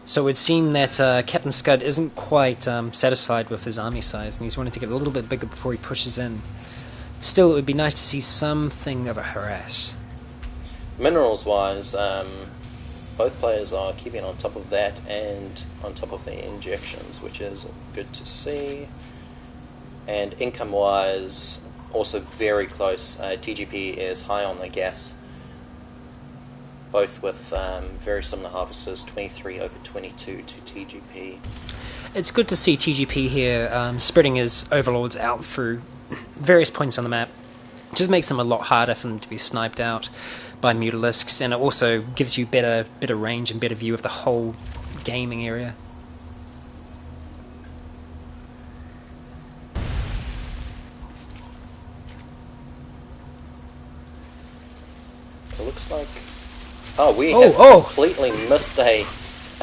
So it would seem that CaptainScud isn't quite satisfied with his army size, and he's wanting to get a little bit bigger before he pushes in. Still, it would be nice to see something of a harass. Minerals-wise, both players are keeping on top of that and on top of the injections, which is good to see. And income-wise, also very close. TGP is high on the gas, both with very similar harvesters, 23 over 22 to TGP. It's good to see TGP here spreading his overlords out through various points on the map. It just makes them a lot harder for them to be sniped out by Mutalisks, and it also gives you better range and better view of the whole gaming area. It looks like... Oh, we have completely missed a...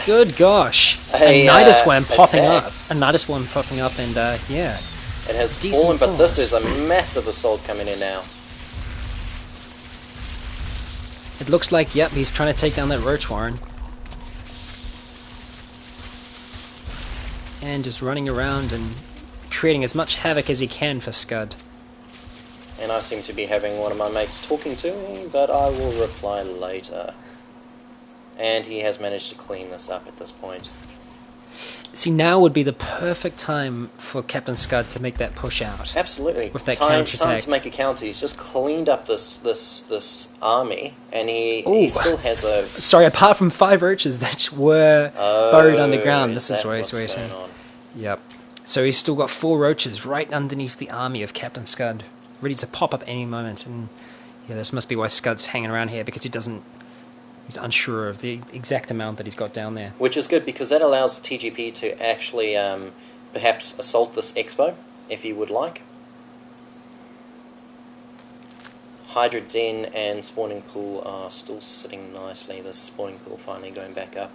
Good gosh. A Nidus one popping up. A Nidus one popping up, and yeah. It has fallen, but this is a massive assault coming in now. It looks like, yep, he's trying to take down that Roach Warren. And just running around and creating as much havoc as he can for Scud. And I seem to be having one of my mates talking to me, but I will reply later. And he has managed to clean this up at this point. See, now would be the perfect time for CaptainScud to make that push out. Absolutely. With that time counterattack. to make a counter. He's just cleaned up this army, and he still has a... Sorry, apart from 5 roaches that were buried underground. This is where he's waiting. waiting. Yep. So he's still got 4 roaches right underneath the army of CaptainScud, ready to pop up any moment. And yeah, this must be why Scud's hanging around here, because he's unsure of the exact amount that he's got down there. Which is good, because that allows TGP to actually perhaps assault this expo, if he would like. Hydra Den and Spawning Pool are still sitting nicely. The Spawning Pool finally going back up.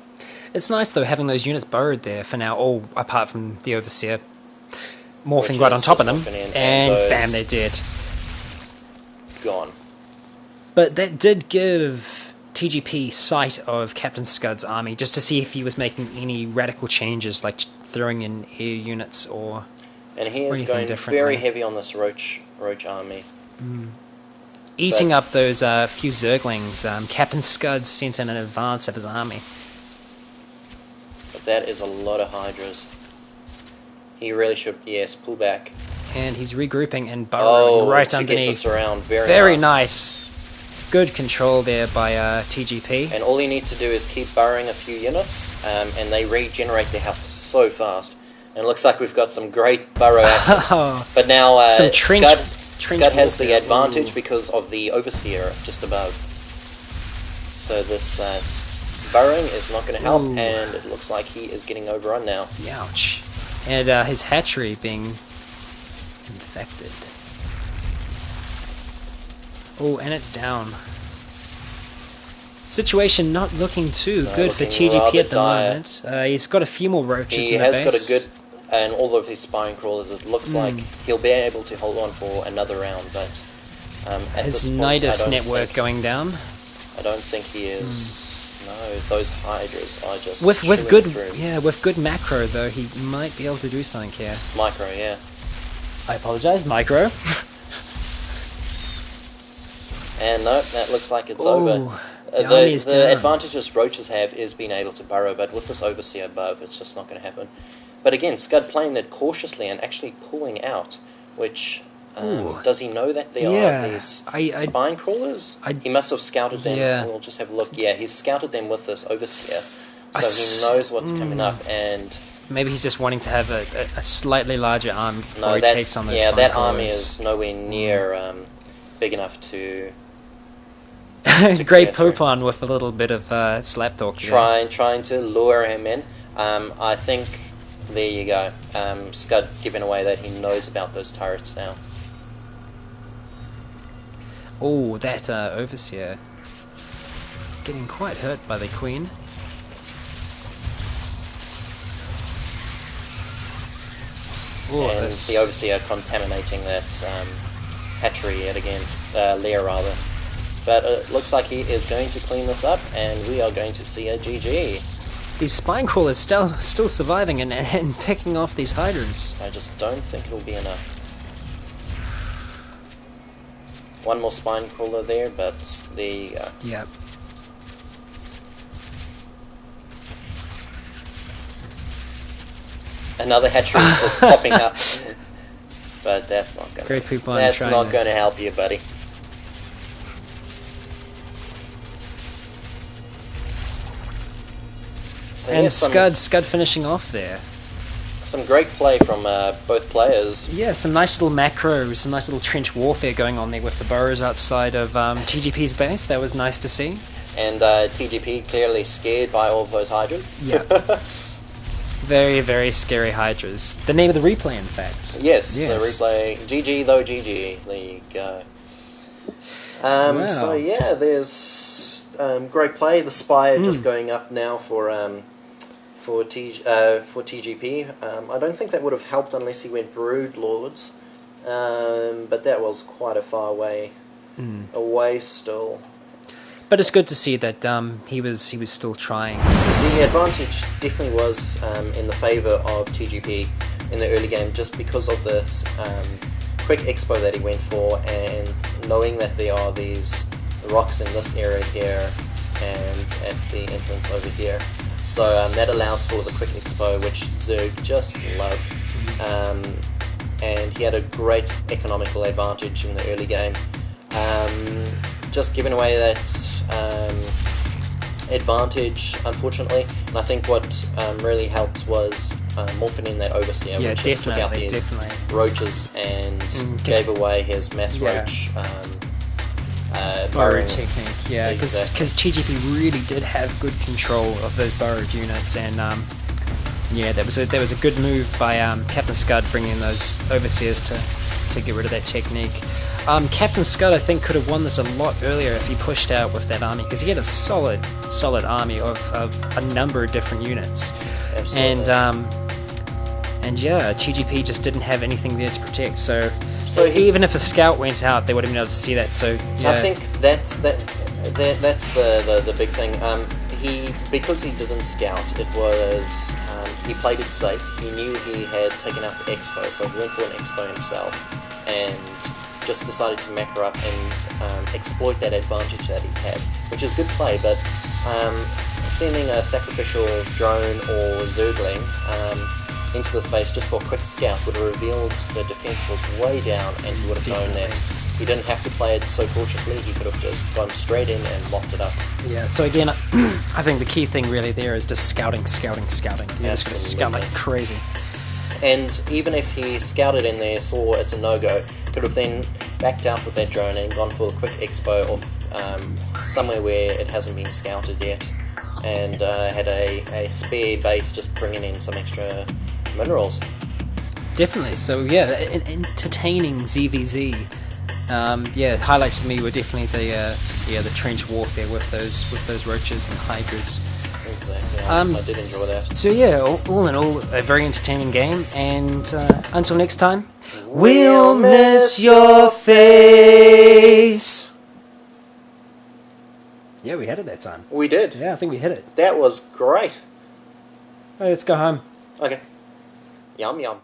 It's nice, though, having those units burrowed there for now, all apart from the Overseer morphing right on top of them. And bam, they're dead. Gone. But that did give TGP sight of CaptainScud's army, just to see if he was making any radical changes, like throwing in air units or and he is going very heavy on this Roach army. Eating up those few Zerglings. CaptainScud sent in an advance of his army. But that is a lot of Hydras. He really should, yes, pull back. And he's regrouping and burrowing right underneath. Get this around. Very nice. Good control there by TGP. And all he needs to do is keep burrowing a few units, and they regenerate their health so fast. And it looks like we've got some great burrow action. But now Scud has the advantage because of the Overseer just above. So this burrowing is not going to help, and it looks like he is getting overrun now. Ouch. And his hatchery being infected. Oh, and it's down. Situation not looking too good for TGP at the moment. He's got a few more roaches in the base. He has got a good, and all of his spine crawlers, it looks like he'll be able to hold on for another round, but at his this point, Nidus network going down. I don't think he is. No, those Hydras are just with good macro though, he might be able to do something here. Micro, yeah. I apologize, micro. And no, that looks like it's over. The advantages roaches have is being able to burrow, but with this Overseer above, it's just not going to happen. But again, Scud playing it cautiously and actually pulling out, which... does he know that there are these spine crawlers? He must have scouted them. Yeah. We'll just have a look. Yeah, he's scouted them with this Overseer, so he knows what's coming up. And maybe he's just wanting to have a slightly larger army before he takes on those spine that crawlers. army is nowhere near big enough to... GreatPoupon with a little bit of slap talk. Trying to lure him in. I think there you go. Scud giving away that he knows about those turrets now. Oh, that Overseer getting quite hurt by the Queen. And the Overseer contaminating that hatchery yet again, lair rather. But it looks like he is going to clean this up, and we are going to see a GG. these spine crawlers still surviving and picking off these hydras. I just don't think it'll be enough. One more spine crawler there, but there you go. Yeah. Another hatchery just popping up. But that's not going to... GreatPoupon That's not going to help you, buddy. So and yeah, Scud finishing off there. Some great play from both players. Yeah, some nice little macros, some nice little trench warfare going on there with the burrows outside of TGP's base. That was nice to see. And TGP clearly scared by all of those hydras. Yeah. Very, very scary hydras. The name of the replay, in fact. Yes, the replay. GG though, GG. There you go. Wow. So yeah, there's great play. The Spire just going up now for TGP. I don't think that would have helped unless he went Brood Lords, but that was quite a far way away still. But it's good to see that he was still trying. The advantage definitely was in the favour of TGP in the early game, just because of this quick expo that he went for, and knowing that there are these rocks in this area here and at the entrance over here. So that allows for the quick expo, which Zerg just love. And he had a great economical advantage in the early game. Just giving away that advantage, unfortunately. And I think what really helped was morphing in that Overseer, which just took out these roaches and gave away his mass roach burrow technique. Yeah, because TGP really did have good control of those burrowed units, and yeah, that was a good move by CaptainScud bringing in those Overseers to get rid of that technique. CaptainScud, I think, could have won this a lot earlier if he pushed out with that army, because he had a solid army of a number of different units. Absolutely. And yeah, TGP just didn't have anything there to protect. So even if a scout went out, they would have been able to see that. So yeah. I think that's the big thing. Because he didn't scout, it was he played it safe. He knew he had taken out the expo, so he went for an expo himself and just decided to macro up and exploit that advantage that he had, which is good play. But sending a sacrificial drone or Zergling into the space just for a quick scout would have revealed the defense was way down, and he would have known that he didn't have to play it so cautiously. He could have just gone straight in and locked it up. Yeah, so again, I think the key thing really there is just scouting. You're just going to scout like crazy. And even if he scouted in there, saw it's a no-go, could have then backed out with that drone and gone for a quick expo of somewhere where it hasn't been scouted yet, and had a spare base just bringing in some extra minerals. Definitely. So yeah, entertaining ZvZ. Yeah, highlights for me were definitely the trench warfare with those roaches and hydras. Exactly. I did enjoy that. So yeah, all in all, a very entertaining game. And until next time, we'll miss your face. Yeah, we had it that time. We did. Yeah, I think we hit it. That was great. Hey, let's go home. Okay. Yum yum.